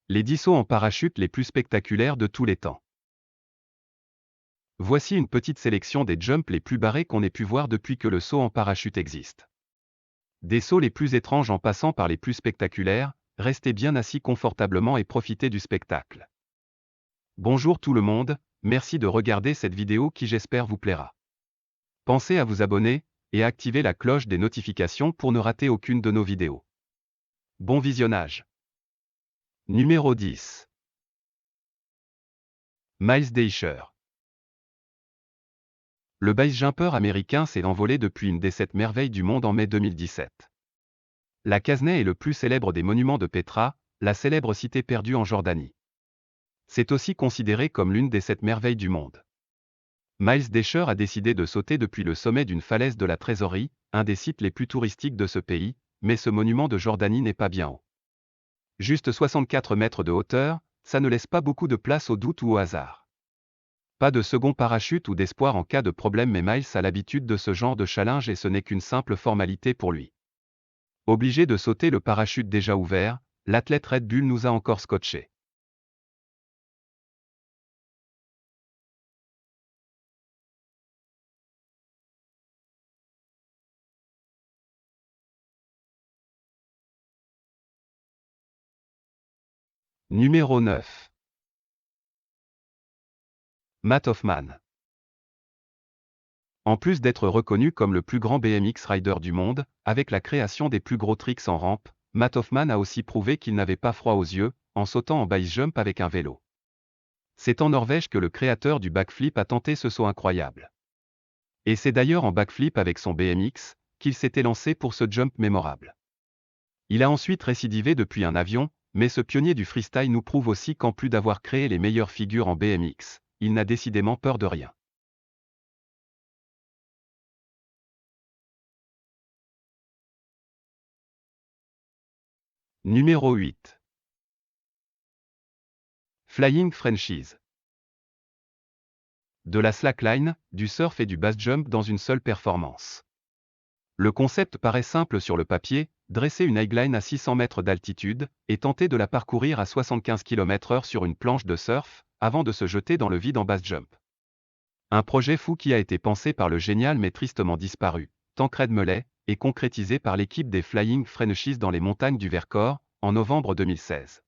Les 10 sauts en parachute les plus spectaculaires de tous les temps. Voici une petite sélection des jumps les plus barrés qu'on ait pu voir depuis que le saut en parachute existe. Des sauts les plus étranges en passant par les plus spectaculaires, restez bien assis confortablement et profitez du spectacle. Bonjour tout le monde, merci de regarder cette vidéo qui j'espère vous plaira. Pensez à vous abonner et à activer la cloche des notifications pour ne rater aucune de nos vidéos. Bon visionnage. Numéro 10. Miles Daisher. Le base jumper américain s'est envolé depuis une des 7 merveilles du monde en mai 2017. La Casneh est le plus célèbre des monuments de Petra, la célèbre cité perdue en Jordanie. C'est aussi considéré comme l'une des 7 merveilles du monde. Miles Daisher a décidé de sauter depuis le sommet d'une falaise de la Trésorerie, un des sites les plus touristiques de ce pays, mais ce monument de Jordanie n'est pas bien haut. Juste 64 mètres de hauteur, ça ne laisse pas beaucoup de place au doute ou au hasard. Pas de second parachute ou d'espoir en cas de problème, mais Miles a l'habitude de ce genre de challenge et ce n'est qu'une simple formalité pour lui. Obligé de sauter le parachute déjà ouvert, l'athlète Red Bull nous a encore scotché. Numéro 9. Matt Hoffman. En plus d'être reconnu comme le plus grand BMX rider du monde, avec la création des plus gros tricks en rampe, Matt Hoffman a aussi prouvé qu'il n'avait pas froid aux yeux, en sautant en base jump avec un vélo. C'est en Norvège que le créateur du backflip a tenté ce saut incroyable. Et c'est d'ailleurs en backflip avec son BMX, qu'il s'était lancé pour ce jump mémorable. Il a ensuite récidivé depuis un avion, mais ce pionnier du freestyle nous prouve aussi qu'en plus d'avoir créé les meilleures figures en BMX, il n'a décidément peur de rien. Numéro 8. Flying Frenchies. De la slackline, du surf et du base jump dans une seule performance. Le concept paraît simple sur le papier, dresser une highline à 600 mètres d'altitude, et tenter de la parcourir à 75 km/h sur une planche de surf, avant de se jeter dans le vide en base jump. Un projet fou qui a été pensé par le génial mais tristement disparu Tancred Mellet, et concrétisé par l'équipe des Flying Frenchies dans les montagnes du Vercors, en novembre 2016.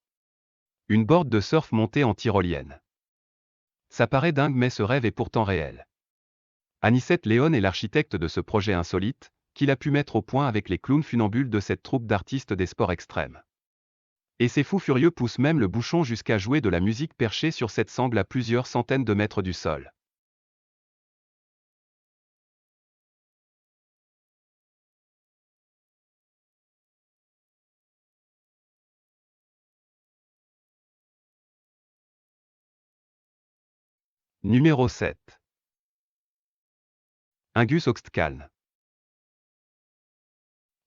Une board de surf montée en tyrolienne. Ça paraît dingue mais ce rêve est pourtant réel. Anicette Léon est l'architecte de ce projet insolite, qu'il a pu mettre au point avec les clowns funambules de cette troupe d'artistes des sports extrêmes. Et ces fous furieux poussent même le bouchon jusqu'à jouer de la musique perchée sur cette sangle à plusieurs centaines de mètres du sol. Numéro 7. Angus Oxtkaln.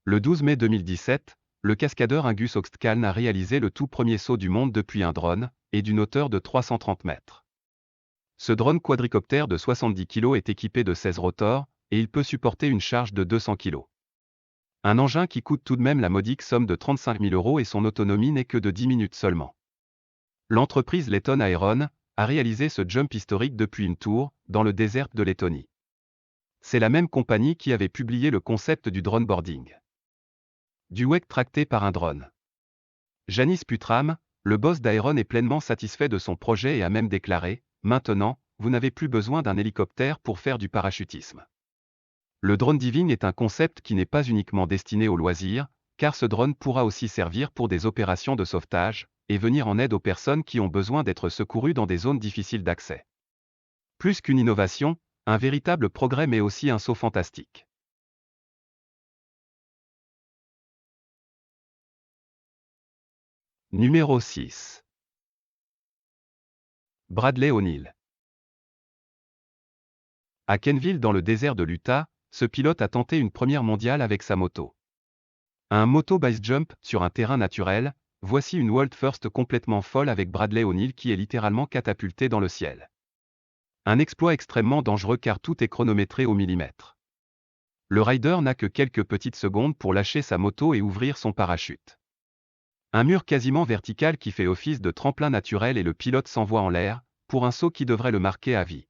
Le 12 mai 2017, le cascadeur Angus Oxtkaln a réalisé le tout premier saut du monde depuis un drone, et d'une hauteur de 330 mètres. Ce drone quadricoptère de 70 kg est équipé de 16 rotors, et il peut supporter une charge de 200 kg. Un engin qui coûte tout de même la modique somme de 35 000 € et son autonomie n'est que de 10 minutes seulement. L'entreprise Letton Aeron a réalisé ce jump historique depuis une tour, dans le désert de Lettonie. C'est la même compagnie qui avait publié le concept du drone boarding. Du wake tracté par un drone. Janice Putram, le boss d'Aeron, est pleinement satisfait de son projet et a même déclaré « Maintenant, vous n'avez plus besoin d'un hélicoptère pour faire du parachutisme. » Le drone diving est un concept qui n'est pas uniquement destiné aux loisirs, car ce drone pourra aussi servir pour des opérations de sauvetage, et venir en aide aux personnes qui ont besoin d'être secourues dans des zones difficiles d'accès. Plus qu'une innovation, un véritable progrès mais aussi un saut fantastique. Numéro 6. Bradley O'Neill. À Kenville dans le désert de l'Utah, ce pilote a tenté une première mondiale avec sa moto. Un moto base jump sur un terrain naturel, voici une world first complètement folle avec Bradley O'Neill qui est littéralement catapulté dans le ciel. Un exploit extrêmement dangereux car tout est chronométré au millimètre. Le rider n'a que quelques petites secondes pour lâcher sa moto et ouvrir son parachute. Un mur quasiment vertical qui fait office de tremplin naturel et le pilote s'envoie en l'air, pour un saut qui devrait le marquer à vie.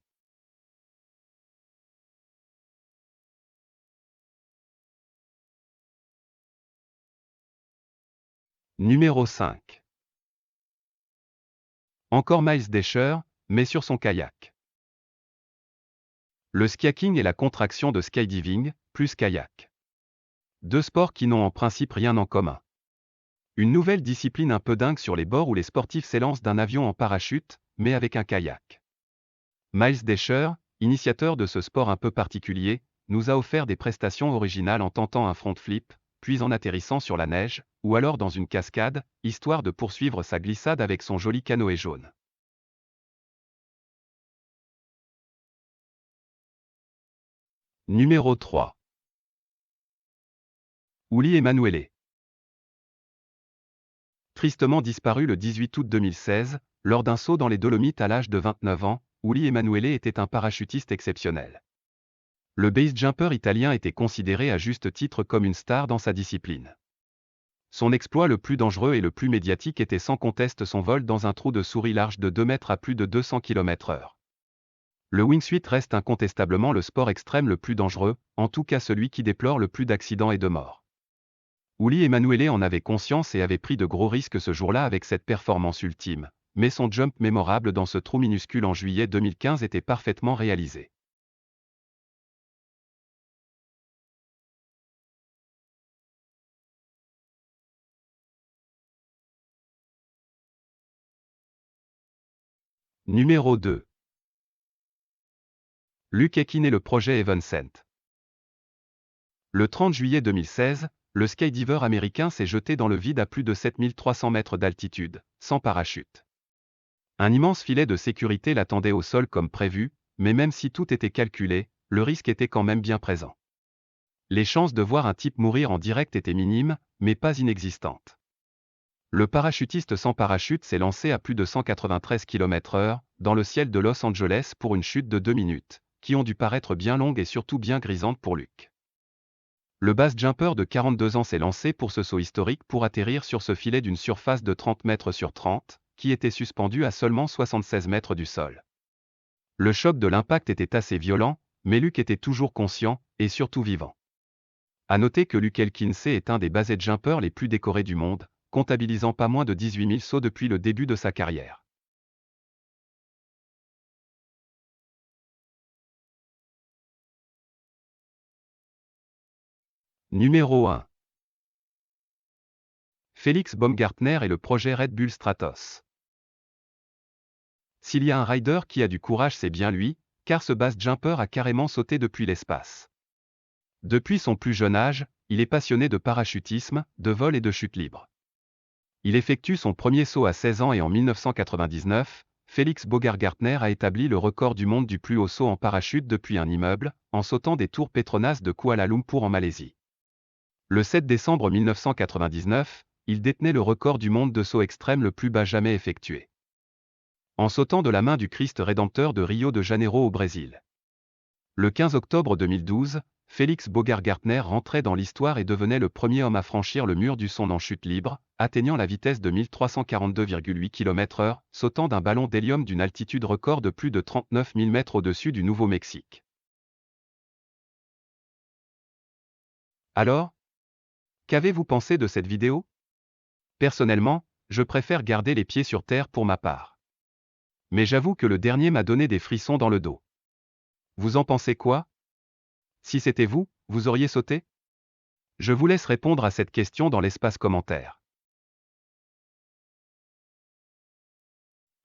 Numéro 5. Encore Miles Desher, mais sur son kayak. Le skiaking est la contraction de skydiving, plus kayak. Deux sports qui n'ont en principe rien en commun. Une nouvelle discipline un peu dingue sur les bords où les sportifs s'élancent d'un avion en parachute, mais avec un kayak. Miles Desher, initiateur de ce sport un peu particulier, nous a offert des prestations originales en tentant un front flip, puis en atterrissant sur la neige, ou alors dans une cascade, histoire de poursuivre sa glissade avec son joli canoë jaune. Numéro 3. Uli Emanuele. Tristement disparu le 18 août 2016, lors d'un saut dans les Dolomites à l'âge de 29 ans, Uli Emanuele était un parachutiste exceptionnel. Le base jumper italien était considéré à juste titre comme une star dans sa discipline. Son exploit le plus dangereux et le plus médiatique était sans conteste son vol dans un trou de souris large de 2 mètres à plus de 200 km/h. Le wingsuit reste incontestablement le sport extrême le plus dangereux, en tout cas celui qui déplore le plus d'accidents et de morts. Uli Emanuele en avait conscience et avait pris de gros risques ce jour-là avec cette performance ultime, mais son jump mémorable dans ce trou minuscule en juillet 2015 était parfaitement réalisé. Numéro 2. Luc Ekin et le projet Evanscent. Le 30 juillet 2016, le skydiver américain s'est jeté dans le vide à plus de 7300 mètres d'altitude, sans parachute. Un immense filet de sécurité l'attendait au sol comme prévu, mais même si tout était calculé, le risque était quand même bien présent. Les chances de voir un type mourir en direct étaient minimes, mais pas inexistantes. Le parachutiste sans parachute s'est lancé à plus de 193 km/h, dans le ciel de Los Angeles pour une chute de 2 minutes, qui ont dû paraître bien longues et surtout bien grisantes pour Luc. Le base jumper de 42 ans s'est lancé pour ce saut historique pour atterrir sur ce filet d'une surface de 30 mètres sur 30, qui était suspendu à seulement 76 mètres du sol. Le choc de l'impact était assez violent, mais Luc était toujours conscient, et surtout vivant. À noter que Luc Elkinsey est un des basset jumpers les plus décorés du monde, comptabilisant pas moins de 18 000 sauts depuis le début de sa carrière. Numéro 1. Félix Baumgartner et le projet Red Bull Stratos. S'il y a un rider qui a du courage, c'est bien lui, car ce base jumper a carrément sauté depuis l'espace. Depuis son plus jeune âge, il est passionné de parachutisme, de vol et de chute libre. Il effectue son premier saut à 16 ans et en 1999, Félix Baumgartner a établi le record du monde du plus haut saut en parachute depuis un immeuble, en sautant des tours Petronas de Kuala Lumpur en Malaisie. Le 7 décembre 1999, il détenait le record du monde de saut extrême le plus bas jamais effectué. En sautant de la main du Christ Rédempteur de Rio de Janeiro au Brésil. Le 15 octobre 2012, Félix Baumgartner rentrait dans l'histoire et devenait le premier homme à franchir le mur du son en chute libre, atteignant la vitesse de 1342,8 km/h, sautant d'un ballon d'hélium d'une altitude record de plus de 39 000 mètres au-dessus du Nouveau-Mexique. Alors, qu'avez-vous pensé de cette vidéo? Personnellement, je préfère garder les pieds sur terre pour ma part. Mais j'avoue que le dernier m'a donné des frissons dans le dos. Vous en pensez quoi? Si c'était vous, vous auriez sauté? Je vous laisse répondre à cette question dans l'espace commentaire.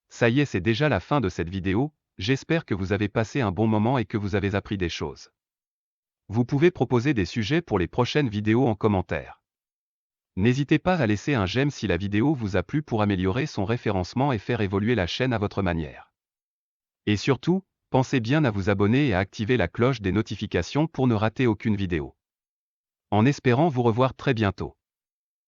Ça y est, c'est déjà la fin de cette vidéo, j'espère que vous avez passé un bon moment et que vous avez appris des choses. Vous pouvez proposer des sujets pour les prochaines vidéos en commentaire. N'hésitez pas à laisser un j'aime si la vidéo vous a plu pour améliorer son référencement et faire évoluer la chaîne à votre manière. Et surtout, pensez bien à vous abonner et à activer la cloche des notifications pour ne rater aucune vidéo. En espérant vous revoir très bientôt.